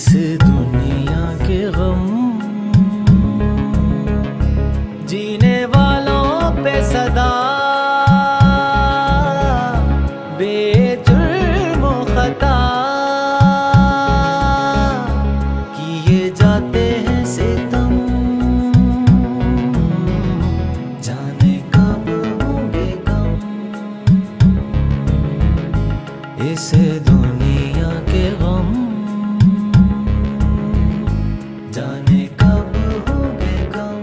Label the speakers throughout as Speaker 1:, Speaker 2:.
Speaker 1: इस दुनिया के गम जीने वालों पे सदा बेजुर्म खता किए जाते हैं सितम, जाने कब होंगे गम। इस दुनिया के गम जाने कब होंगे गम।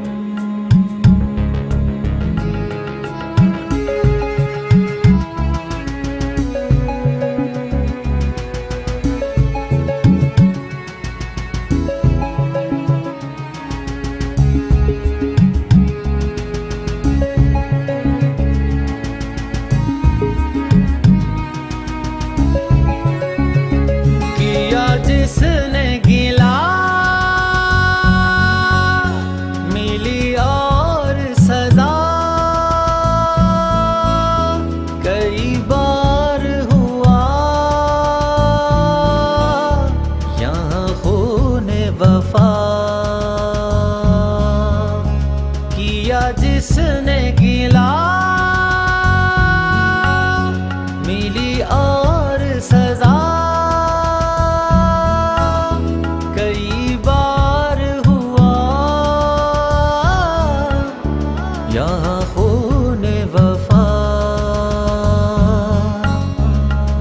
Speaker 1: किया जिसने गिला मिली और सजा, कई बार हुआ यहाँ खूने वफा। किया जिसने गिला मिली और सजा, कई बार हुआ यहाँ खूने वफा।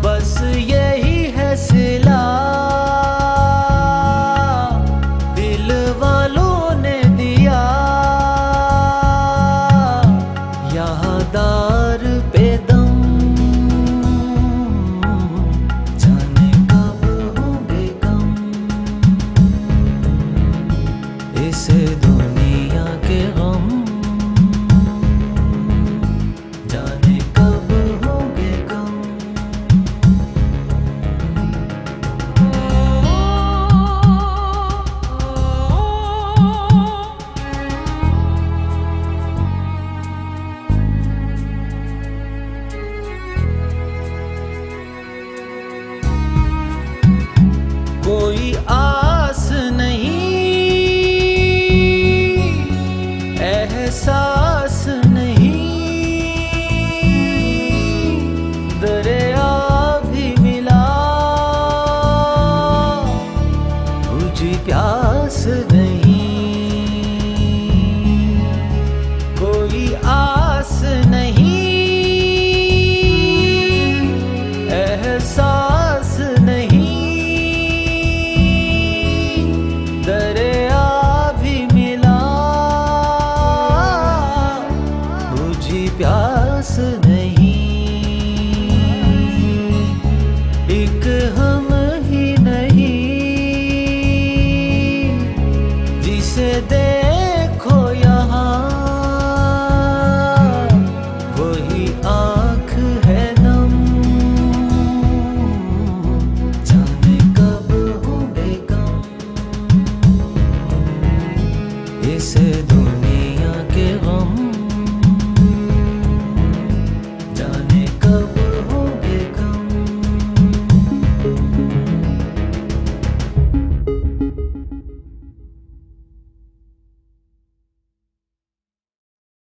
Speaker 1: बस यही है सिला दिल वालों ने दिया, यहाँ दार पे दम जाने कब होंगे गम। इस दुनिया के गम जाने कब होंगे गम। कोई आस नहीं, एहसास नहीं, दरिया भी मिला बुझी प्यास नहीं। कोई आस नहीं, एहसास नहीं, दरिया भी मिला बुझी प्यास नहीं। एक हम ही नहीं जिसे देखो यहाँ, वही आँख है नम जाने कब होंगे गम। इस दुनिया